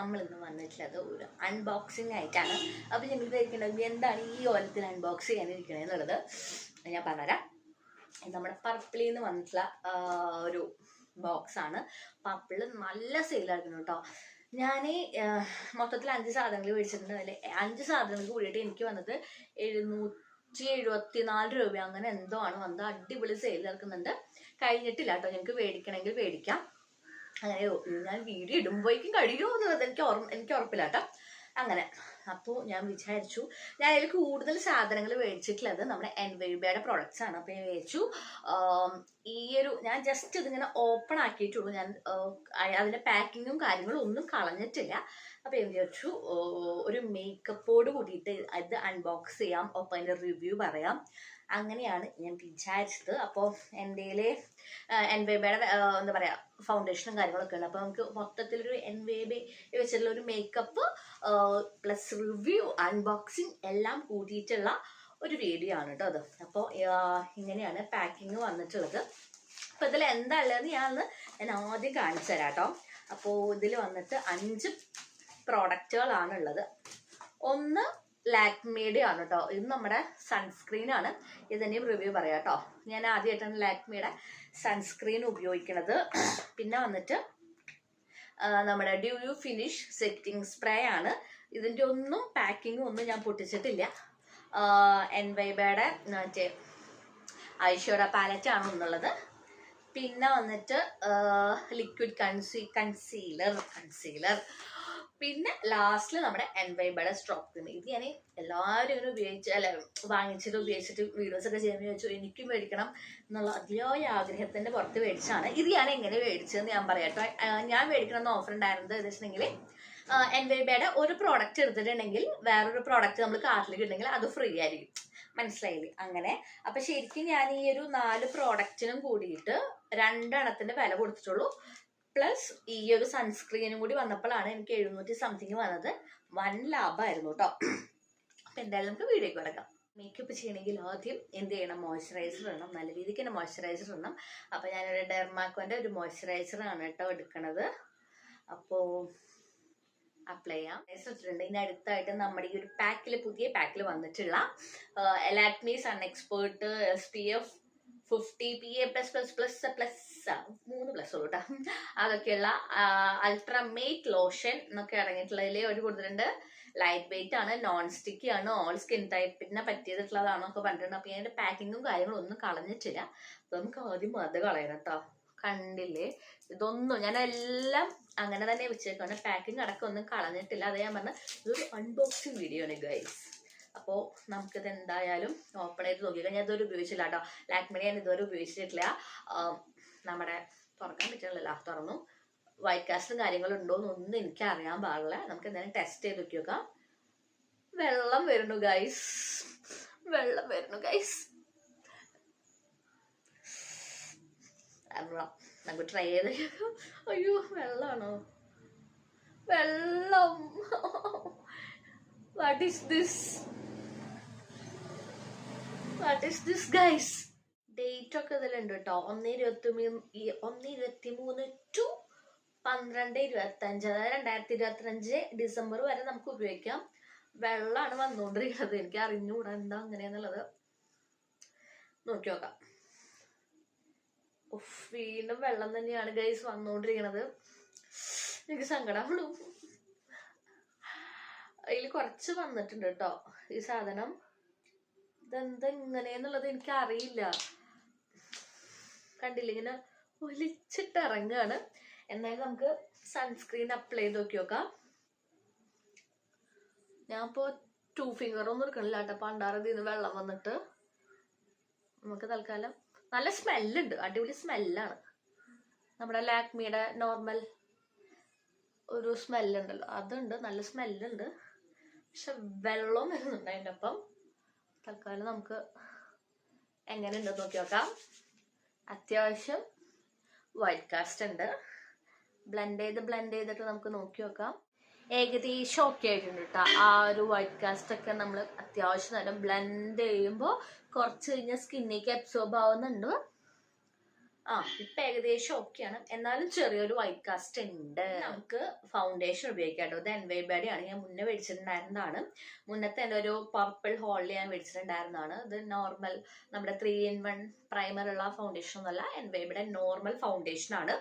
നമ്മളിന്ന് വന്നിട്ടുള്ളത് ഒരു അൺബോക്സിങ് ആയിട്ടാണ്. അപ്പോൾ ഞങ്ങൾ വിചാരിക്കുന്നത് എന്താണ് ഈ ഓലത്തിൽ അൺബോക്സ് ചെയ്യാനിരിക്കണേ എന്നുള്ളത് ഞാൻ പറഞ്ഞുതരാം. നമ്മുടെ പർപ്പിളിൽ നിന്ന് വന്നിട്ടുള്ള ഒരു ബോക്സാണ്. പർപ്പിള് നല്ല സെയിലായിരുന്നു കേട്ടോ. ഞാൻ മൊത്തത്തിൽ 5 സാധനങ്ങൾ മേടിച്ചിട്ടുണ്ട്. അതിൽ 5 സാധനങ്ങൾക്ക് കൂടിയിട്ട് എനിക്ക് വന്നത് 774 രൂപ അങ്ങനെ എന്തോ ആണ് വന്നത്. അടിപൊളി സെയിൽ നടക്കുന്നുണ്ട്. കഴിഞ്ഞിട്ടില്ല കേട്ടോ, ഞങ്ങൾക്ക് മേടിക്കണമെങ്കിൽ മേടിക്കാം. അങ്ങനെ ഞാൻ വീഡിയോ ഇടുമ്പോഴേക്കും കഴിയുമോ എന്നുള്ളത് എനിക്ക് ഉറപ്പില്ല കേട്ടോ. അങ്ങനെ അപ്പോൾ ഞാൻ വിചാരിച്ചു, ഞാൻ അതിൽ കൂടുതൽ സാധനങ്ങൾ മേടിച്ചിട്ടുള്ളത് നമ്മുടെ എൻവൈബയുടെ പ്രോഡക്റ്റ്സ് ആണ്. അപ്പോൾ ഞാൻ വിചാരിച്ചു ഞാൻ ജസ്റ്റ് ഇതിങ്ങനെ ഓപ്പൺ ആക്കിയിട്ടുള്ളൂ. ഞാൻ അതിൻ്റെ പാക്കിങ്ങും കാര്യങ്ങളും ഒന്നും കളഞ്ഞിട്ടില്ല. അപ്പോൾ ഞാൻ വിചാരിച്ചു ഒരു മേക്കപ്പോട് കൂടിയിട്ട് ഇത് അൺബോക്സ് ചെയ്യാം, ഒപ്പം അതിൻ്റെ റിവ്യൂ പറയാം. അങ്ങനെയാണ് ഞാൻ വിചാരിച്ചത്. അപ്പോൾ എൻ്റെ എൻവൈബയുടെ എന്താ പറയുക ഫൗണ്ടേഷനും കാര്യങ്ങളൊക്കെ ഉണ്ട്. അപ്പോൾ നമുക്ക് മൊത്തത്തിലൊരു എൻവൈബി വെച്ചിട്ടുള്ള ഒരു മേക്കപ്പ് പ്ലസ് റിവ്യൂ അൺബോക്സിങ് എല്ലാം കൂട്ടിയിട്ടുള്ള ഒരു വീഡിയോ ആണ് കേട്ടോ അത്. അപ്പോൾ ഇങ്ങനെയാണ് പാക്കിങ് വന്നിട്ടുള്ളത്. അപ്പോൾ ഇതിൽ എന്താ ഉള്ളതെന്ന് ഞാൻ ആദ്യം കാണിച്ചു തരാം കേട്ടോ. അപ്പോൾ ഇതിൽ വന്നിട്ട് 5 പ്രോഡക്റ്റുകളാണ് ഉള്ളത്. ഒന്ന് ലാക്മിയുടെ ആണ് കേട്ടോ. ഇത് നമ്മുടെ സൺസ്ക്രീൻ ആണ്. ഇതിൻ്റെയും റിവ്യൂ പറയാം കേട്ടോ. ഞാൻ ആദ്യമായിട്ടാണ് ലാക്മിയുടെ സൺസ്ക്രീൻ ഉപയോഗിക്കുന്നത്. പിന്നെ വന്നിട്ട് നമ്മുടെ ഡ്യൂയി ഫിനിഷ് സെറ്റിംഗ് സ്പ്രേ ആണ്. ഇതിൻ്റെ ഒന്നും പാക്കിങ്ങും ഒന്നും ഞാൻ പൊട്ടിച്ചിട്ടില്ല. എൻവൈബയുടെ മറ്റേ ഐഷാഡോ പാലറ്റ് ആണ് ഒന്നുള്ളത്. പിന്നെ വന്നിട്ട് ലിക്വിഡ് കൺസീലർ. പിന്നെ ലാസ്റ്റിൽ നമ്മുടെ എൻവൈബയുടെ സ്ട്രോബ് ക്രീം. ഇത് ഞാൻ എല്ലാവരും ഇങ്ങനെ ഉപയോഗിച്ചിട്ട് വീഡിയോസ് ഒക്കെ ചെയ്യാൻ ചോദിച്ചു. എനിക്കും മേടിക്കണം എന്നുള്ള അതിയായ ആഗ്രഹത്തിൻ്റെ പുറത്ത് മേടിച്ചാണ്. ഇത് ഞാൻ എങ്ങനെ മേടിച്ചതെന്ന് ഞാൻ പറയാട്ടോ. ഞാൻ മേടിക്കണമെന്ന് ഓഫർ ഉണ്ടായിരുന്നത് എന്ന് വെച്ചിട്ടുണ്ടെങ്കിൽ എൻവൈബയുടെ ഒരു പ്രോഡക്റ്റ് എടുത്തിട്ടുണ്ടെങ്കിൽ വേറൊരു പ്രോഡക്റ്റ് നമ്മൾ കാർട്ടിലേക്ക് ഉണ്ടെങ്കിൽ അത് ഫ്രീ ആയിരിക്കും. മനസ്സിലായില്ലേ? അങ്ങനെ അപ്പം ശരിക്കും ഞാൻ ഈ ഒരു 4 പ്രോഡക്റ്റിനും കൂടിയിട്ട് 2 എണ്ണത്തിൻ്റെ വില കൊടുത്തിട്ടുള്ളൂ. പ്ലസ് ഈ ഒരു സൺസ്ക്രീനും കൂടി വന്നപ്പോഴാണ് എനിക്ക് 700 സംതിങ് വന്നത്. 1 ലാഭമായിരുന്നു കേട്ടോ. അപ്പം എന്തായാലും നമുക്ക് വീഡിയോയ്ക്ക് കിടക്കാം. മേക്കപ്പ് ചെയ്യണമെങ്കിൽ ആദ്യം എന്ത് ചെയ്യണം? മോയ്സ്ചറൈസർ ഇടണം. നല്ല രീതിക്ക് തന്നെ മോയ്സ്ചറൈസർ ഇടണം. അപ്പോൾ ഞാനൊരു ഡെർമാക്കോൻ്റെ ഒരു മോയ്സ്ചറൈസറാണ് കേട്ടോ എടുക്കുന്നത്. അപ്പോൾ അപ്ലൈ ചെയ്യാം. ഇട്ടിട്ടുണ്ട്. ഇതിന് അടുത്തായിട്ട് നമ്മുടെ ഈ ഒരു പുതിയ പാക്കിൽ വന്നിട്ടുള്ള Lakme sun expert SPF 50 PA+++++, 3 plus ഉള്ളൂ കേട്ടോ. അതൊക്കെയുള്ള അൾട്രാമേറ്റ് ലോഷൻ എന്നൊക്കെ ഇറങ്ങിയിട്ടുള്ളതിൽ ഒരു കൊടുത്തിട്ടുണ്ട്. ലൈറ്റ് വെയിറ്റ് ആണ്, നോൺ സ്റ്റിക്കി ആണ്, ഓൾ സ്കിൻ ടൈപ്പിനെ പറ്റിയിട്ടുള്ളതാണോ പറഞ്ഞിട്ടുണ്ട്. അപ്പോൾ അതിൻ്റെ പാക്കിങ്ങും കാര്യങ്ങളും ഒന്നും കളഞ്ഞിട്ടില്ല. അപ്പോൾ നമുക്ക് ആദ്യം അത് കളയണം കേട്ടോ. കണ്ടില്ലേ? ഇതൊന്നും ഞാനെല്ലാം അങ്ങനെ തന്നെ വെച്ചേക്കാണ്. പാക്കിങ് അടക്കം ഒന്നും കളഞ്ഞിട്ടില്ല. അത് ഞാൻ പറഞ്ഞ ഇതൊരു അൺബോക്സിങ് വീഡിയോ ആണ് ഗൈസ്. അപ്പോൾ നമുക്കിത് എന്തായാലും ഓപ്പൺ ചെയ്ത് നോക്കിയാൽ ഞാൻ ഇതുവരെ ഉപയോഗിച്ചില്ല കേട്ടോ. ലാക്മിനെ ഞാൻ ഇതുവരെ ഉപയോഗിച്ചിട്ടില്ല. നമ്മുടെ തുറക്കാൻ പറ്റില്ലല്ലോ, തുറന്നു. വൈറ്റ് കാസ്റ്റും കാര്യങ്ങളും ഉണ്ടോയെന്നൊന്നും എനിക്ക് അറിയാൻ പാടില്ല. നമുക്ക് എന്തായാലും ടെസ്റ്റ് ചെയ്ത് നോക്കി നോക്കാം. വെള്ളം വരുന്നു ഗൈസ്. നമുക്ക് ട്രൈ ചെയ്ത്. അയ്യോ, വെള്ളമാണോ? വെള്ളം. What is this guys? Date ഒക്കെ ഇതിലുണ്ട് കേട്ടോ. 1/23 to 12/25, അതായത് 2025 ഡിസംബർ വരെ നമുക്ക് ഉപയോഗിക്കാം. വെള്ളമാണ് വന്നുകൊണ്ടിരിക്കുന്നത്. എനിക്ക് അറിഞ്ഞുകൂടാ എന്താ അങ്ങനെയാന്നുള്ളത്. നോക്കി നോക്കാം. വീണ്ടും വെള്ളം തന്നെയാണ് ഗൈസ് വന്നുകൊണ്ടിരിക്കുന്നത്. എനിക്ക് സങ്കടമാണ്. അതിൽ കുറച്ച് വന്നിട്ടുണ്ട് കേട്ടോ ഈ സാധനം. ഇതെന്താ ഇങ്ങനെയെന്നുള്ളത് എനിക്ക് അറിയില്ല. കണ്ടില്ല, ഇങ്ങനെ ഒലിച്ചിട്ട് ഇറങ്ങുകയാണ്. എന്നാലും നമുക്ക് സൺസ്ക്രീൻ അപ്ലൈ ചെയ്ത് നോക്കി നോക്കാം. ഞാനിപ്പോൾ 2 ഫിംഗറൊന്നും എടുക്കണില്ല കേട്ടോ. പണ്ടാറതിൽ നിന്ന് വെള്ളം വന്നിട്ട് നമുക്ക് തൽക്കാലം. നല്ല സ്മെല്ലുണ്ട്, അടിപൊളി സ്മെല്ലാണ്. നമ്മുടെ ലാക്മിയുടെ നോർമൽ ഒരു സ്മെല്ലുണ്ടല്ലോ, അതുണ്ട്. നല്ല സ്മെല്ലുണ്ട്. പക്ഷെ വെള്ളം വരുന്നുണ്ട് അതിൻ്റെ ഒപ്പം. തൽക്കാലം നമുക്ക് എങ്ങനെ ഉണ്ടെന്ന് നോക്കി നോക്കാം. അത്യാവശ്യം വൈറ്റ് കാസ്റ്റ് ഉണ്ട്. ബ്ലെൻഡ് ചെയ്തിട്ട് നമുക്ക് നോക്കി നോക്കാം. ഏകദേശം ഓക്കെ ആയിട്ടുണ്ട് കേട്ടോ. ആ ഒരു വൈറ്റ് കാസ്റ്റ് ഒക്കെ നമ്മൾ അത്യാവശ്യം നല്ല ബ്ലെൻഡ് ചെയ്യുമ്പോൾ കുറച്ച് കഴിഞ്ഞാൽ സ്കിന്നിലേക്ക് അബ്സോർബ് ആവുന്നുണ്ട്. ഇപ്പൊ ഏകദേശം ഓക്കെയാണ്. എന്നാലും ചെറിയൊരു വൈറ്റ് കാസ്റ്റ് ഉണ്ട്. നമുക്ക് ഫൗണ്ടേഷൻ ഉപയോഗിക്കാം കേട്ടോ. ഇത് എൻവൈബയുടെ ആണ്. ഞാൻ മുന്നേ മേടിച്ചിട്ടുണ്ടായിരുന്നതാണ്. മുന്നത്തെ എൻ്റെ ഒരു പർപ്പിൾ ഹോളിൽ ഞാൻ മേടിച്ചിട്ടുണ്ടായിരുന്നതാണ്. ഇത് നോർമൽ നമ്മുടെ 3-in-1 പ്രൈമർ ഉള്ള ഫൗണ്ടേഷൻ ഒന്നല്ല, എൻവൈബയുടെ നോർമൽ ഫൗണ്ടേഷൻ ആണ്.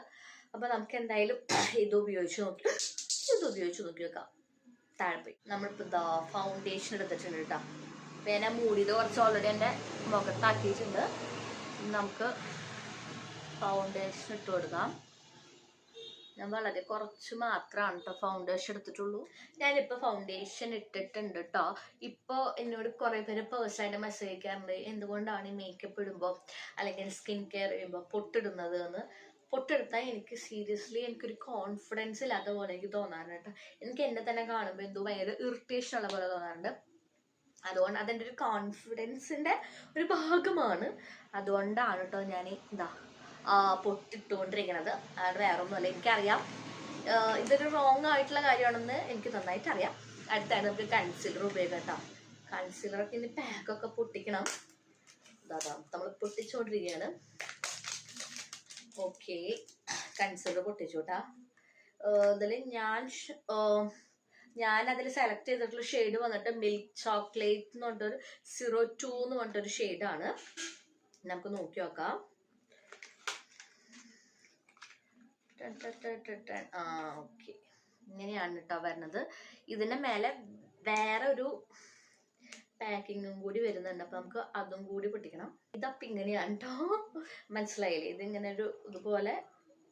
അപ്പൊ നമുക്ക് എന്തായാലും ഇത് ഉപയോഗിച്ച് നോക്കി വെക്കാം. താഴെ പോയി നമ്മളിപ്പോ ഇതാ ഫൗണ്ടേഷൻ എടുത്തിട്ടുണ്ട് കേട്ടോ. പിന്നെ മൂടിയത് കുറച്ച് ഓൾറെഡി എൻ്റെ മുഖത്താക്കിയിട്ടുണ്ട്. നമുക്ക് ഫൗണ്ടേഷൻ ഇട്ട് കൊടുക്കാം. ഞാൻ വളരെ കുറച്ച് മാത്രമാണ് കേട്ടോ ഫൗണ്ടേഷൻ എടുത്തിട്ടുള്ളൂ. ഞാനിപ്പോൾ ഫൗണ്ടേഷൻ ഇട്ടിട്ടുണ്ട് കേട്ടോ. ഇപ്പോൾ എന്നോട് കുറേ പേര് പേഴ്സണലായിട്ട് മെസ്സേജ് അയക്കാറുണ്ട്, എന്തുകൊണ്ടാണ് ഈ മേക്കപ്പ് ഇടുമ്പോൾ അല്ലെങ്കിൽ സ്കിൻ കെയർ ചെയ്യുമ്പോൾ പൊട്ടിടുന്നത് എന്ന്. പൊട്ടെടുത്താൽ എനിക്ക് സീരിയസ്ലി എനിക്കൊരു കോൺഫിഡൻസ് ഇല്ലാത്ത പോലെ എനിക്ക് തോന്നാറുണ്ട് കേട്ടോ. എനിക്ക് എന്നെ തന്നെ കാണുമ്പോൾ എന്തോ ഭയങ്കര ഇറിറ്റേഷൻ ഉള്ള പോലെ തോന്നാറുണ്ട്. അതുകൊണ്ട് അതെൻ്റെ ഒരു കോൺഫിഡൻസിൻ്റെ ഒരു ഭാഗമാണ്. അതുകൊണ്ടാണ് കേട്ടോ ഞാൻ ഇതാ പൊട്ടിട്ടുകൊണ്ടിരിക്കുന്നത്. അത് വേറൊന്നുമല്ല. എനിക്കറിയാം ഇതൊരു റോങ് ആയിട്ടുള്ള കാര്യമാണെന്ന് എനിക്ക് നന്നായിട്ട് അറിയാം. അടുത്തായിട്ട് നമുക്ക് കൺസീലർ ഉപയോഗിക്കാം കേട്ടോ. കൺസീലറൊക്കെ ഇനി പാക്കൊക്കെ പൊട്ടിക്കണം. ഇതാ നമ്മൾ പൊട്ടിച്ചുകൊണ്ടിരിക്കുകയാണ്. ഓക്കെ, കൺസീലർ പൊട്ടിച്ചു കേട്ടാ. ഇതിൽ ഞാൻ അതിൽ സെലക്ട് ചെയ്തിട്ടുള്ള ഷെയ്ഡ് വന്നിട്ട് മിൽക്ക് ചോക്ലേറ്റ് എന്ന് പറഞ്ഞിട്ടൊരു 02 എന്ന് പറഞ്ഞിട്ടൊരു ഷെയ്ഡാണ്. നമുക്ക് നോക്കി നോക്കാം. ഓക്കെ, ഇങ്ങനെയാണ് കേട്ടോ വരുന്നത്. ഇതിന്റെ മേലെ വേറെ ഒരു പാക്കിങ്ങും കൂടി വരുന്നുണ്ട്. അപ്പൊ നമുക്ക് അതും കൂടി പൊട്ടിക്കണം. ഇതപ്പം ഇങ്ങനെയാണ് കേട്ടോ, മനസ്സിലായില്ലേ? ഇതിങ്ങനെ ഒരു ഇതുപോലെ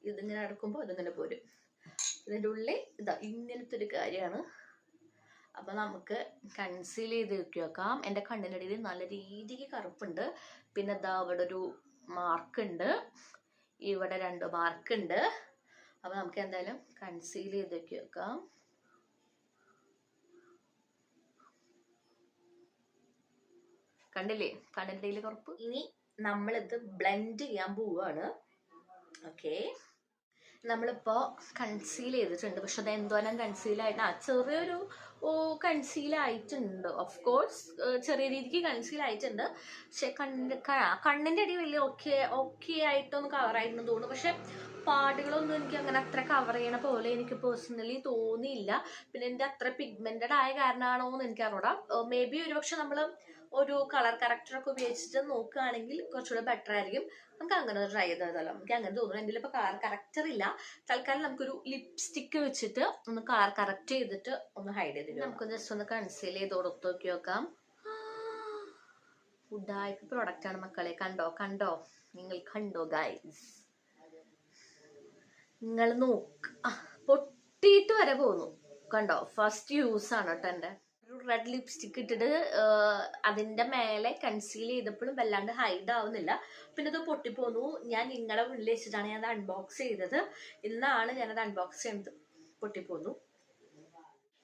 ഇതിങ്ങനെ അടക്കുമ്പോൾ ഇതിങ്ങനെ പോരും. ഇതിൻ്റെ ഉള്ളിൽ ഇതാ ഇങ്ങനത്തെ ഒരു കാര്യമാണ്. അപ്പൊ നമുക്ക് കൺസീൽ ചെയ്ത് വെക്കാം. എൻ്റെ കണ്ണിൻ്റെ ഇടയിൽ നല്ല രീതിക്ക് കറുപ്പുണ്ട്. പിന്നെ ഇതാ അവിടെ ഒരു മാർക്കുണ്ട്, ഇവിടെ 2 മാർക്കുണ്ട്. അപ്പൊ നമുക്ക് എന്തായാലും കൺസീൽ ചെയ്ത് വെക്കാം. കണ്ടില്ലേ കണ്ണിൻ്റെ ഇടയിൽ കറുപ്പ്? ഇനി നമ്മളിത് ബ്ലെൻഡ് ചെയ്യാൻ പോവുകയാണ്. ഓക്കെ, നമ്മളിപ്പോ കൺസീൽ ചെയ്തിട്ടുണ്ട്. പക്ഷെ അത് എന്തോരം കൺസീലായിട്ട് ചെറിയൊരു കൺസീൽ ആയിട്ടുണ്ട്. ഓഫ് കോഴ്സ് ചെറിയ രീതിക്ക് കൺസീൽ ആയിട്ടുണ്ട്. പക്ഷെ കണ്ണിന്റെ അടി വലിയ ഓക്കെ ആയിട്ടൊന്ന് കവർ ആയിട്ടെന്ന് തോന്നുന്നു. പക്ഷെ പാടുകളൊന്നും എനിക്ക് അങ്ങനെ അത്ര കവർ ചെയ്യണ പോലെ എനിക്ക് പേഴ്സണലി തോന്നിയില്ല. പിന്നെ എൻ്റെ അത്ര പിഗ്മെന്റഡ് ആയ കാരണമാണോ എന്ന് എനിക്ക് അറിഞ്ഞൂടാ. മേ ബി ഒരുപക്ഷെ നമ്മൾ ഒരു കളർ കറക്റ്ററൊക്കെ ഉപയോഗിച്ചിട്ട് നോക്കുകയാണെങ്കിൽ കുറച്ചുകൂടെ ബെറ്റർ ആയിരിക്കും. നമുക്ക് അങ്ങനെ ട്രൈ ചെയ്തതല്ലോ. എനിക്ക് അങ്ങനെ തോന്നുന്നു. എൻ്റെ ഇപ്പോൾ കളർ കറക്റ്റർ ഇല്ല. തൽക്കാലം നമുക്കൊരു ലിപ്സ്റ്റിക്ക് വെച്ചിട്ട് ഒന്ന് കളർ കറക്റ്റ് ചെയ്തിട്ട് ഒന്ന് ഹൈഡ് ചെയ്തിട്ട് നമുക്ക് ജസ്റ്റ് ഒന്ന് കൺസീൽ ചെയ്ത് കൊടുത്ത് നോക്കി നോക്കാം. ഉഡായിപ്പ് പ്രൊഡക്റ്റ് ആണ് മക്കളെ. കണ്ടോ നിങ്ങൾ കണ്ടോ ഗൈസ്? നിങ്ങൾ നോക്ക്, പൊട്ടിയിട്ട് വരെ പോന്നു. കണ്ടോ? ഫസ്റ്റ് യൂസ് ആണ് കേട്ടോ എൻ്റെ. ഒരു റെഡ് ലിപ്സ്റ്റിക് ഇട്ടിട്ട് അതിന്റെ മേലെ കൺസീൽ ചെയ്തപ്പോഴും വല്ലാണ്ട് ഹൈഡ് ആവുന്നില്ല. പിന്നെ ഇത് പൊട്ടിപ്പോന്നു. ഞാൻ നിങ്ങളുടെ മുന്നിൽ വെച്ചിട്ടാണ് ഞാൻ അൺബോക്സ് ചെയ്തത്. ഇന്നാണ് ഞാനത് അൺബോക്സ് ചെയ്യുന്നത്. പൊട്ടിപ്പോന്നു.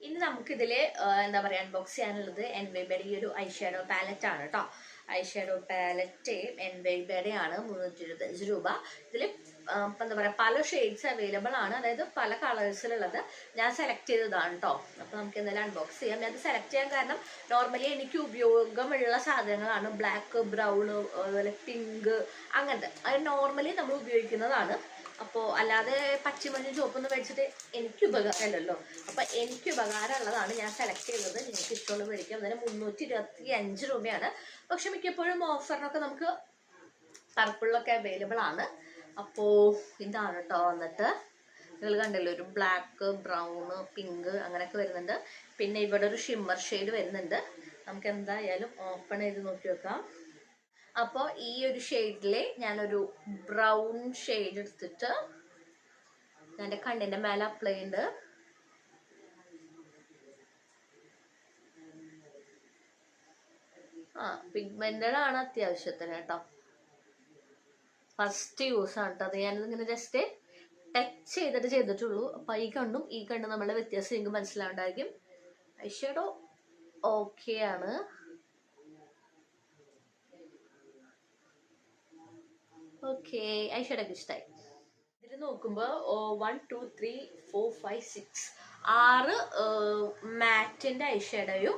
ഇനി നമുക്കിതില് എന്താ പറയാ അൺബോക്സ് ചെയ്യാനുള്ളത് എൻവൈബയുടെ ഈ ഒരു ഐഷാഡോ പാലറ്റ് ആണ് കേട്ടോ. ഐഷാഡോ പാലറ്റ് എൻവൈബയുടെ ആണ്. 325 രൂപ. ഇതിൽ എന്താ പറയുക പല ഷെയ്ഡ്സ് അവൈലബിൾ ആണ്. അതായത് പല കളേഴ്സിലുള്ളത് ഞാൻ സെലക്ട് ചെയ്തതാണ് കേട്ടോ. അപ്പോൾ നമുക്ക് എന്തായാലും അൺബോക്സ് ചെയ്യാം. ഞാൻ അത് സെലക്ട് ചെയ്യാൻ കാരണം നോർമലി എനിക്ക് ഉപയോഗമുള്ള സാധനങ്ങളാണ്. ബ്ലാക്ക്, ബ്രൗൺ, അതുപോലെ പിങ്ക്, അങ്ങനത്തെ അത് നോർമലി നമ്മൾ ഉപയോഗിക്കുന്നതാണ്. അപ്പോൾ അല്ലാതെ പച്ചമഞ്ഞ ചുവപ്പൊന്നും മേടിച്ചിട്ട് എനിക്ക് ഉപകാരമല്ലല്ലോ. അപ്പം എനിക്ക് ഉപകാരമുള്ളതാണ് ഞാൻ സെലക്ട് ചെയ്തത്. നിങ്ങൾക്ക് ഇഷ്ടമുള്ള മേടിക്കാം. അതിന് 325 രൂപയാണ്. പക്ഷെ മിക്കപ്പോഴും ഓഫറിനൊക്കെ നമുക്ക് പർപ്പിളിലൊക്കെ അവൈലബിൾ ആണ്. അപ്പോൾ ഇതാണ് കേട്ടോ വന്നിട്ട്. നിങ്ങൾ കണ്ടല്ലോ, ഒരു ബ്ലാക്ക്, ബ്രൗൺ, പിങ്ക് അങ്ങനെയൊക്കെ വരുന്നുണ്ട്. പിന്നെ ഇവിടെ ഒരു ഷിമ്മർ ഷെയ്ഡ് വരുന്നുണ്ട്. നമുക്ക് എന്തായാലും ഓപ്പൺ ചെയ്ത് നോക്കി വെക്കാം. അപ്പോൾ ഈ ഒരു ഷെയ്ഡിൽ ഞാനൊരു ബ്രൗൺ ഷെയ്ഡ് എടുത്തിട്ട് എൻ്റെ കണ്ണിൻ്റെ മേലെ അപ്ലൈ ഉണ്ട്. പിഗ്മെന്റഡ് ആണ് അത്യാവശ്യത്തിന് കേട്ടോ. ഫസ്റ്റ് യൂസ് ആണ് കേട്ടോ. അത് ഞാനിതിങ്ങനെ ജസ്റ്റ് ടച്ച് ചെയ്തിട്ട് ചെയ്തിട്ടുള്ളൂ. അപ്പം ഈ കണ്ടും നമ്മളെ വ്യത്യാസം എനിക്ക് മനസ്സിലാവുണ്ടായിരിക്കും. ഐഷാഡോ ഓക്കെ ആണ്. ഓക്കെ, ഐഷാഡോക്ക് ഇഷ്ടമായി. ഇതിൽ നോക്കുമ്പോൾ 1 2 3 4 5 6 6 മാറ്റിൻ്റെ ഐഷാഡോയും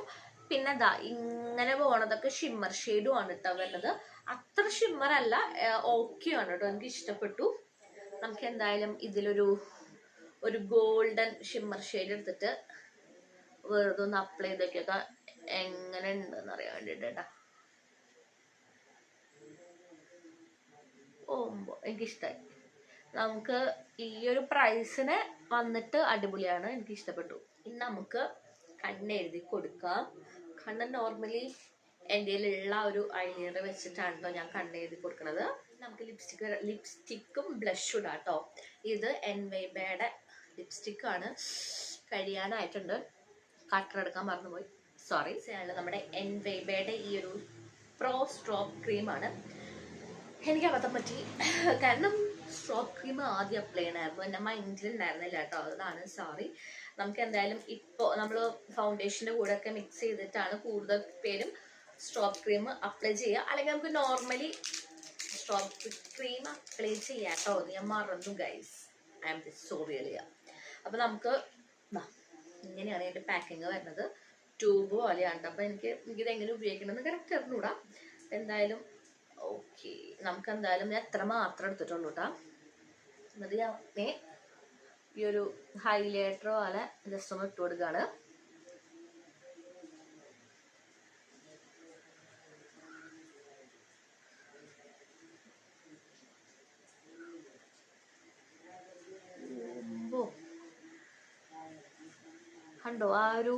പിന്നെ ഇങ്ങനെ പോണതൊക്കെ ഷിമ്മർ ഷെയ്ഡും ആണ് കേട്ടോ വരുന്നത്. അത്ര ഷിമ്മർ അല്ല, ഓക്കെ ആണ് കേട്ടോ, എനിക്ക് ഇഷ്ടപ്പെട്ടു. നമുക്ക് എന്തായാലും ഇതിലൊരു ഗോൾഡൻ ഷിമ്മർ ഷെയ്ഡ് എടുത്തിട്ട് വെറുതെ ഒന്ന് അപ്ലൈ ചെയ്തൊക്കെ എങ്ങനെ ഉണ്ടെന്ന് അറിയാൻ വേണ്ടിട്ട് കേട്ടാ. എനിക്കിഷ്ടായി. നമുക്ക് ഈ ഒരു പ്രൈസിന് വന്നിട്ട് അടിപൊളിയാണ്, എനിക്ക് ഇഷ്ടപ്പെട്ടു. ഇനി നമുക്ക് കണ്ണെഴുതി കൊടുക്കാം. കണ്ണ് നോർമലി എൻ്റെ ഉള്ള ഒരു ഐലൈനർ വെച്ചിട്ടാണ് കേട്ടോ ഞാൻ കണ്ണെഴുതി കൊടുക്കുന്നത്. നമുക്ക് ലിപ്സ്റ്റിക്കും ബ്ലഷും ഇടാം കേട്ടോ. ഇത് എൻവൈബയുടെ ലിപ്സ്റ്റിക്കാണ്, കഴിയാനായിട്ടുണ്ട്. കട്ടർ എടുക്കാൻ മറന്നുപോയി, സോറി. നമ്മുടെ എൻവൈബയുടെ ഈ ഒരു പ്രോ സ്ട്രോബ് ക്രീമാണ്. എനിക്ക് അബദ്ധം പറ്റി, കാരണം സ്ട്രോബ് ക്രീം ആദ്യം അപ്ലൈ ചെയ്യണമായിരുന്നു, എൻ്റെ മൈൻഡിൽ ഉണ്ടായിരുന്നില്ല കേട്ടോ, അതാണ് സോറി. നമുക്ക് എന്തായാലും ഇപ്പോൾ നമ്മൾ ഫൗണ്ടേഷൻ്റെ കൂടെ ഒക്കെ മിക്സ് ചെയ്തിട്ടാണ് കൂടുതൽ പേരും സ്ട്രോബ് ക്രീം അപ്ലൈ ചെയ്യുക. അല്ലെങ്കിൽ നമുക്ക് നോർമലി സ്ട്രോബ് ക്രീം അപ്ലൈ ചെയ്യാം കേട്ടോ. ഞാൻ മറന്നു guys, I am so really. അപ്പോൾ നമുക്ക് ഇങ്ങനെയാണ് ഇതിൻ്റെ പാക്കിങ് വരുന്നത്, ട്യൂബ് പോലെയാണ്. അപ്പോൾ എനിക്കിത് എങ്ങനെ ഉപയോഗിക്കണമെന്ന് കറക്റ്റ് അറിഞ്ഞൂടാ. എന്തായാലും ഓക്കെ, നമുക്ക് എന്തായാലും എത്ര മാത്രം എടുത്തിട്ടുള്ളൂ കേട്ടോ. എന്നിട്ട് ഞാൻ ഈ ഒരു ഹൈലൈറ്റർ പോലെ ജസ്റ്റ് ഒന്ന് ഇട്ട് കൊടുക്കുകയാണ്. കണ്ടോ ആ ഒരു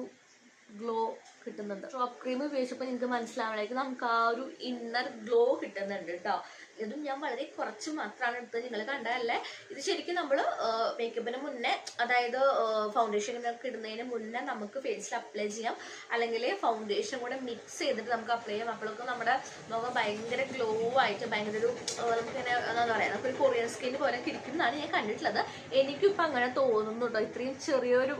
ഗ്ലോ കിട്ടുന്നുണ്ട്. സ്ട്രോബ് ക്രീം ഉപയോഗിച്ചപ്പോൾ നിങ്ങൾക്ക് മനസ്സിലാവണേക്ക് നമുക്ക് ആ ഒരു ഇന്നർ ഗ്ലോ കിട്ടുന്നുണ്ട് കേട്ടോ. ഇതും ഞാൻ വളരെ കുറച്ച് മാത്രമാണ് എടുത്തത്, നിങ്ങൾ കണ്ടതല്ലേ. ഇത് ശരിക്കും നമ്മൾ മേക്കപ്പിന് മുന്നേ, അതായത് ഫൗണ്ടേഷനൊക്കെ ഇടുന്നതിന് മുന്നേ നമുക്ക് ഫേസിൽ അപ്ലൈ ചെയ്യാം, അല്ലെങ്കിൽ ഫൗണ്ടേഷൻ കൂടെ മിക്സ് ചെയ്തിട്ട് നമുക്ക് അപ്ലൈ ചെയ്യാം. അപ്പോഴൊക്കെ നമ്മുടെ മുഖം ഭയങ്കര ഗ്ലോ ആയിട്ട് ഭയങ്കര ഒരു നമുക്കിങ്ങനെ എന്താ പറയുക, നമുക്കൊരു കൊറിയൻ സ്കിൻ പോലെ ഇരിക്കുന്നതാണ് ഞാൻ കണ്ടിട്ടുള്ളത്. എനിക്കിപ്പോൾ അങ്ങനെ തോന്നുന്നു കേട്ടോ. ഇത്രയും ചെറിയൊരു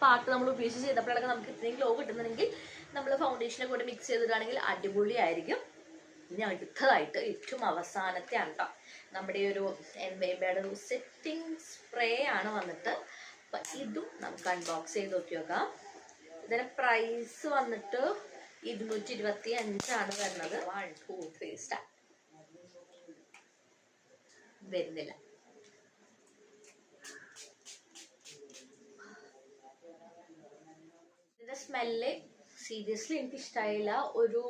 പാർട്ട് നമ്മൾ ഉപയോഗിച്ച് ചെയ്തപ്പോഴൊക്കെ നമുക്ക് ഇത്രയും ഗ്ലോ കിട്ടുന്നുണ്ടെങ്കിൽ നമ്മൾ ഫൗണ്ടേഷനെ കൂടെ മിക്സ് ചെയ്തിട്ടാണെങ്കിൽ അടിപൊളിയായിരിക്കും. ഇനി അടുത്തതായിട്ട് ഏറ്റവും അവസാനത്തെ ആണ് കേട്ടോ, നമ്മുടെ ഈ ഒരു എൻവൈബയുടെ ഒരു സെറ്റിംഗ് സ്പ്രേ ആണ് വന്നിട്ട്. അപ്പം ഇതും നമുക്ക് അൺബോക്സ് ചെയ്ത് നോക്കാം. ഇതിൻ്റെ പ്രൈസ് വന്നിട്ട് 225 വരുന്നത്. 1 2 3 സ്റ്റാർട്ട്. വരുന്നില്ല. ഇതിൻ്റെ സ്മെല്ല് സീരിയസ്ലി എനിക്ക് ഇഷ്ടമായില്ല. ഒരു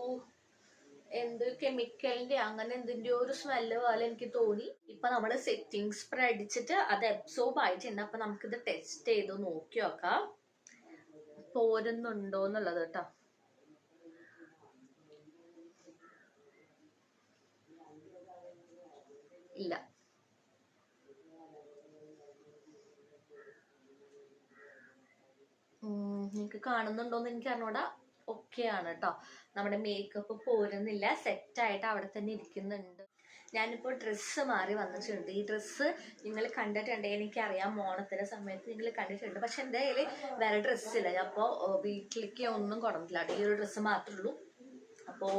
കെമിക്കലിന്റെ അങ്ങനെ എന്തിന്റെ ഒരു സ്മെല്ല് പോലെ എനിക്ക് തോന്നി. ഇപ്പൊ നമ്മള് സെറ്റിംഗ് സ്പ്രേ അടിച്ചിട്ട് അത് അബ്സോർബ് ആയിട്ടുണ്ട്. അപ്പൊ നമുക്കിത് ടെസ്റ്റ് ചെയ്ത് നോക്കി നോക്കാം പോരുന്നുണ്ടോ എന്നുള്ളത് കേട്ടോ. ഇല്ല, നിങ്ങൾക്ക് കാണുന്നുണ്ടോന്ന് എനിക്ക് അറിഞ്ഞൂടാ. ഓക്കെ ആണ് കേട്ടോ, നമ്മുടെ മേക്കപ്പ് പോരുന്നില്ല, സെറ്റായിട്ട് അവിടെ തന്നെ ഇരിക്കുന്നുണ്ട്. ഞാനിപ്പോൾ ഡ്രസ്സ് മാറി വന്നിട്ടുണ്ട്. ഈ ഡ്രസ്സ് നിങ്ങൾ കണ്ടിട്ടുണ്ട്, എനിക്കറിയാം ഓണത്തിൻ്റെ സമയത്ത് നിങ്ങൾ കണ്ടിട്ടുണ്ട്. പക്ഷെ എൻ്റെ കയ്യിൽ വേറെ ഡ്രസ്സില്ല. ഞാൻ അപ്പോൾ വീട്ടിലേക്ക് ഒന്നും കൊണ്ടുവന്നില്ല, ഈ ഒരു ഡ്രസ്സ് മാത്രമേ ഉള്ളൂ. അപ്പോൾ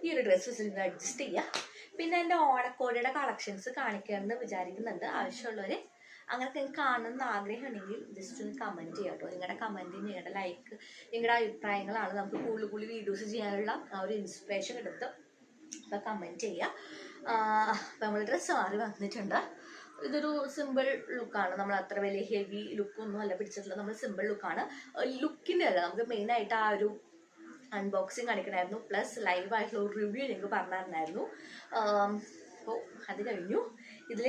ഈ ഒരു ഡ്രസ്സ് നിങ്ങൾ അഡ്ജസ്റ്റ് ചെയ്യുക. പിന്നെ എൻ്റെ ഓണക്കോടിയുടെ കളക്ഷൻസ് കാണിക്കാമെന്ന് വിചാരിക്കുന്നുണ്ട്. ആവശ്യമുള്ളവർ അങ്ങനെ നിങ്ങൾക്ക് കാണുന്ന ആഗ്രഹം ഉണ്ടെങ്കിൽ ജസ്റ്റ് ഒന്ന് കമൻറ്റ് ചെയ്യാം കേട്ടോ. നിങ്ങളുടെ കമൻറ്റ്, നിങ്ങളുടെ ലൈക്ക്, നിങ്ങളുടെ അഭിപ്രായങ്ങളാണ് നമുക്ക് കൂടുതൽ വീഡിയോസ് ചെയ്യാനുള്ള ആ ഒരു ഇൻസ്പിറേഷൻ എടുത്ത്. അപ്പോൾ കമൻറ്റ് ചെയ്യുക. അപ്പോൾ നമ്മൾ ഡ്രസ്സ് മാറി വന്നിട്ടുണ്ട്. ഇതൊരു സിമ്പിൾ ലുക്കാണ്, നമ്മൾ അത്ര വലിയ ഹെവി ലുക്കൊന്നും അല്ല പിടിച്ചിട്ടുള്ളത്. നമ്മൾ സിമ്പിൾ ലുക്കാണ്. ലുക്കിൻ്റെ അല്ല, നമുക്ക് മെയിനായിട്ട് ആ ഒരു അൺബോക്സിങ് കാണിക്കണമായിരുന്നു, പ്ലസ് ലൈവായിട്ടുള്ള ഒരു റിവ്യൂ നിങ്ങൾക്ക് പറഞ്ഞിട്ടുണ്ടായിരുന്നു. അപ്പോൾ അത് കഴിഞ്ഞു. ഇതിൽ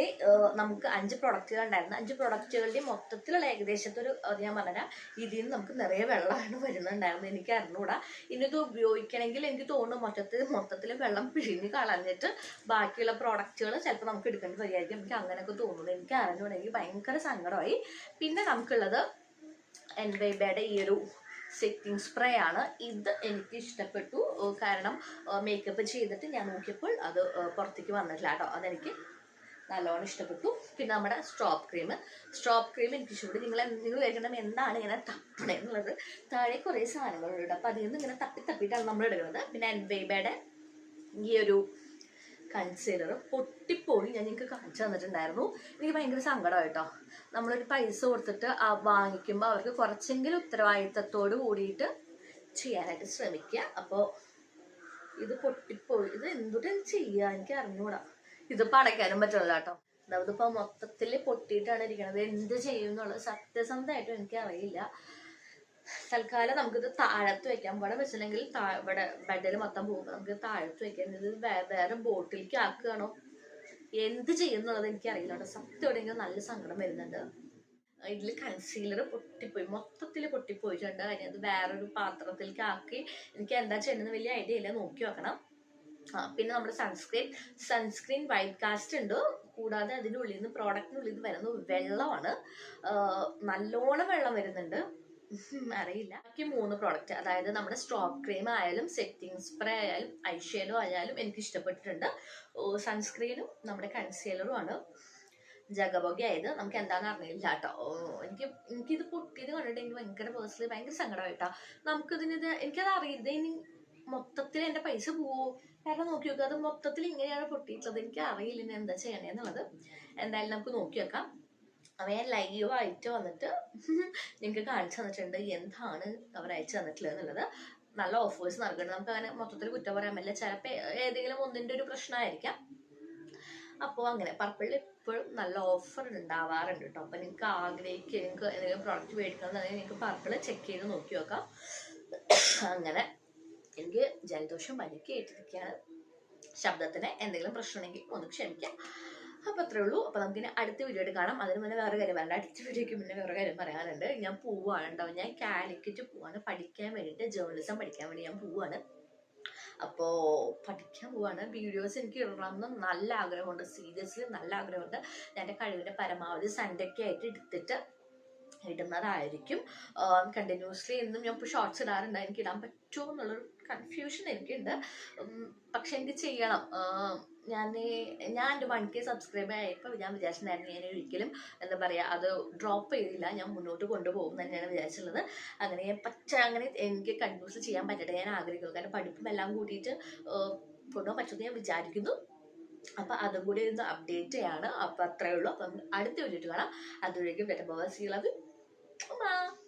നമുക്ക് 5 പ്രൊഡക്റ്റുകൾ ഉണ്ടായിരുന്നു. 5 പ്രൊഡക്റ്റുകളുടെ മൊത്തത്തിലുള്ള ഏകദേശത്തെ ഒരു ഞാൻ പറഞ്ഞാൽ ഇതിൽ നിന്ന് നമുക്ക് നിറയെ വെള്ളമാണ് വരുന്നുണ്ടായിരുന്നു. എനിക്ക് അറിഞ്ഞൂടാ. ഇനി ഇത് ഉപയോഗിക്കണമെങ്കിൽ എനിക്ക് തോന്നുന്നു മൊത്തത്തിൽ വെള്ളം പിഴിഞ്ഞ് കളഞ്ഞിട്ട് ബാക്കിയുള്ള പ്രോഡക്റ്റുകൾ ചിലപ്പോൾ നമുക്ക് എടുക്കേണ്ടി വരികയായിരിക്കും. എനിക്ക് അങ്ങനെയൊക്കെ തോന്നുന്നു. എനിക്ക് അറിഞ്ഞൂടാ, എനിക്ക് ഭയങ്കര സങ്കടമായി. പിന്നെ നമുക്കുള്ളത് എൻവൈബയുടെ ഈ ഒരു സെറ്റിംഗ് സ്പ്രേ ആണ്. ഇത് എനിക്ക് ഇഷ്ടപ്പെട്ടു, കാരണം മേക്കപ്പ് ചെയ്തിട്ട് ഞാൻ നോക്കിയപ്പോൾ അത് പുറത്തേക്ക് വന്നിട്ടില്ല കേട്ടോ. അതെനിക്ക് നല്ലോണം ഇഷ്ടപ്പെട്ടു. പിന്നെ നമ്മുടെ സ്ട്രോബ് ക്രീം എനിക്ക് ഇഷ്ടപ്പെട്ടു. നിങ്ങൾ വിചാരിക്കണം എന്താണ് ഇങ്ങനെ തപ്പണേ എന്നുള്ളത്. താഴെ കുറേ സാധനങ്ങളുണ്ട്, അപ്പോൾ അതിൽ നിന്ന് ഇങ്ങനെ തപ്പിയിട്ടാണ് നമ്മൾ എടുക്കുന്നത്. പിന്നെ എൻവൈബയുടെ ഈ ഒരു കൺസീലർ പൊട്ടിപ്പോയി, ഞാൻ നിങ്ങൾക്ക് കാണിച്ചു തന്നിട്ടുണ്ടായിരുന്നു. എനിക്ക് ഭയങ്കര സങ്കടമായി കേട്ടോ. നമ്മളൊരു പൈസ കൊടുത്തിട്ട് വാങ്ങിക്കുമ്പോൾ അവർക്ക് കുറച്ചെങ്കിലും ഉത്തരവാദിത്തത്തോട് കൂടിയിട്ട് ചെയ്യാനായിട്ട് ശ്രമിക്കുക. അപ്പോൾ ഇത് പൊട്ടിപ്പോയി. ഇത് എന്തുട്ട് ചെയ്യാ എനിക്ക് അറിഞ്ഞൂടാ. ഇതിപ്പോൾ അടയ്ക്കാനും പറ്റില്ല കേട്ടോ. ഇതിപ്പോൾ മൊത്തത്തിൽ പൊട്ടിയിട്ടാണ് ഇരിക്കുന്നത്. എന്ത് ചെയ്യും എന്നുള്ളത് സത്യസന്ധമായിട്ടും എനിക്ക് അറിയില്ല. തൽക്കാലം നമുക്കിത് താഴത്ത് വെക്കാം. ഇവിടെ വെച്ചില്ലെങ്കിൽ ഇവിടെ ബെഡിൽ മൊത്തം പോകുമ്പോൾ നമുക്ക് താഴത്ത് വെക്കാം. ഇത് വേറെ ബോട്ടിലേക്ക് ആക്കുകയാണോ എന്ത് ചെയ്യുന്നുള്ളത് എനിക്ക് അറിയില്ല കേട്ടോ. സത്യമാണെങ്കിൽ നല്ല സങ്കടം വരുന്നുണ്ട്. ഇതിൽ കൺസീലർ പൊട്ടിപ്പോയി, മൊത്തത്തിൽ പൊട്ടിപ്പോയിട്ടുണ്ട്. അതിനത് വേറൊരു പാത്രത്തിലേക്ക് ആക്കി എനിക്ക് എന്താ ചെയ്യുന്നത് വലിയ ഐഡിയ ഇല്ല, നോക്കി വെക്കണം. പിന്നെ നമ്മുടെ സൺസ്ക്രീൻ വൈറ്റ് കാസ്റ്റ് ഉണ്ട്. കൂടാതെ അതിൻ്റെ ഉള്ളിൽ നിന്ന് പ്രോഡക്റ്റിനുള്ളിൽ നിന്ന് വരുന്നത് വെള്ളമാണ്. നല്ലോണം വെള്ളം വരുന്നുണ്ട്, അറിയില്ല. ബാക്കി 3 പ്രോഡക്റ്റ്, അതായത് നമ്മുടെ സ്ട്രോബ് ക്രീം ആയാലും സെറ്റിംഗ് സ്പ്രേ ആയാലും ഐഷേഡോ ആയാലും എനിക്ക് ഇഷ്ടപ്പെട്ടിട്ടുണ്ട്. സൺസ്ക്രീനും നമ്മുടെ കൺസീലറും ആണ് ജഗബോഗയായത്. നമുക്ക് എന്താണെന്ന് അറിയില്ല കേട്ടോ. എനിക്കിത് പൊട്ടിയത് കണ്ടിട്ട് എനിക്ക് ഭയങ്കര പേഴ്സണലി ഭയങ്കര സങ്കടമായിട്ടാ. എനിക്കത് അറിയില്ല. ഇനി മൊത്തത്തിൽ എൻ്റെ പൈസ പോവോ? കാരണം നോക്കി നോക്കുക, അത് മൊത്തത്തിൽ ഇങ്ങനെയാണ് പൊട്ടിയിട്ടുള്ളത്. എനിക്ക് അറിയില്ല ഇനി എന്താ ചെയ്യണേന്നുള്ളത്. എന്തായാലും നമുക്ക് നോക്കി വെക്കാം. അവ ഞാൻ ലൈവായിട്ട് വന്നിട്ട് നിങ്ങൾക്ക് കാണിച്ചു തന്നിട്ടുണ്ട് എന്താണ് അവർ അയച്ചു തന്നിട്ടുള്ളത് എന്നുള്ളത്. നല്ല ഓഫേഴ്സ് നൽകുന്നുണ്ട്. നമുക്ക് അങ്ങനെ മൊത്തത്തിൽ കുറ്റം പറയാൻ പറ്റില്ല. ചിലപ്പോൾ ഏതെങ്കിലും ഒന്നിൻ്റെ ഒരു പ്രശ്നമായിരിക്കാം. അപ്പോൾ അങ്ങനെ പർപ്പിളിൽ ഇപ്പോഴും നല്ല ഓഫർ ഉണ്ടാവാറുണ്ട് കേട്ടോ. അപ്പോൾ നിങ്ങൾക്ക് നിങ്ങൾക്ക് എന്തെങ്കിലും പ്രോഡക്റ്റ് മേടിക്കണമെന്നുണ്ടെങ്കിൽ നിങ്ങൾക്ക് പർപ്പിൾ ചെക്ക് ചെയ്ത് നോക്കി നോക്കാം. അങ്ങനെ എനിക്ക് ജലദോഷം പനിക്ക് ഏറ്റിരിക്കുകയാണ്. ശബ്ദത്തിന് എന്തെങ്കിലും പ്രശ്നമുണ്ടെങ്കിൽ ഒന്ന് ക്ഷമിക്കാം. അപ്പോൾ അത്രേ ഉള്ളൂ. അപ്പോൾ നമുക്കിനി അടുത്ത വീഡിയോ കാണാം. അതിന് മുന്നേ വേറെ കാര്യം പറയാം. അടുത്ത വീഡിയോയ്ക്ക് മുന്നേ വേറെ കാര്യം പറയാനുണ്ട്. ഞാൻ പോവാണ് കേട്ടോ. ഞാൻ കാലിക്കറ്റ് പോവാണ് പഠിക്കാൻ വേണ്ടിയിട്ട്. ജേർണലിസം പഠിക്കാൻ വേണ്ടി ഞാൻ പോവാണ്. അപ്പോൾ പഠിക്കാൻ പോവാണ്. വീഡിയോസ് എനിക്ക് ഇടണമെന്ന് നല്ല ആഗ്രഹമുണ്ട്. സീരിയസ്ലി നല്ല ആഗ്രഹമുണ്ട്. എൻ്റെ കഴിവിൻ്റെ പരമാവധി സൺഡേക്ക് ആയിട്ട് എടുത്തിട്ട് ഇടുന്നതായിരിക്കും. കണ്ടിന്യൂസ്ലി എന്നും ഞാൻ ഇപ്പോൾ ഷോർട്സ് ഇടാറുണ്ട്. എനിക്ക് ഇടാൻ പറ്റുമോ എന്നുള്ളൊരു കൺഫ്യൂഷൻ എനിക്കുണ്ട്. പക്ഷെ എനിക്ക് ചെയ്യണം. ഞാൻ എൻ്റെ 1K സബ്സ്ക്രൈബർ ആയപ്പോൾ ഞാൻ വിചാരിച്ചിട്ടുണ്ടായിരുന്നു ഞാൻ ഒരിക്കലും എന്താ പറയുക അത് ഡ്രോപ്പ് ചെയ്തില്ല, ഞാൻ മുന്നോട്ട് കൊണ്ടുപോകും തന്നെയാണ് വിചാരിച്ചിട്ടുള്ളത്. അങ്ങനെ എനിക്ക് കണ്ടിന്യൂസ്ലി ചെയ്യാൻ പറ്റട്ടെ ഞാൻ ആഗ്രഹിക്കുന്നു. കാരണം പഠിപ്പും എല്ലാം കൂടിയിട്ട് കൊണ്ടുപോകാൻ പറ്റുമെന്ന് ഞാൻ വിചാരിക്കുന്നു. അപ്പം അതും കൂടി ഒന്ന് അപ്ഡേറ്റ് ചെയ്യാണ്. അപ്പം അത്രയേ ഉള്ളൂ. അപ്പം അടുത്ത വീഡിയോ കാണാം. അതുവരേക്കും Topaz.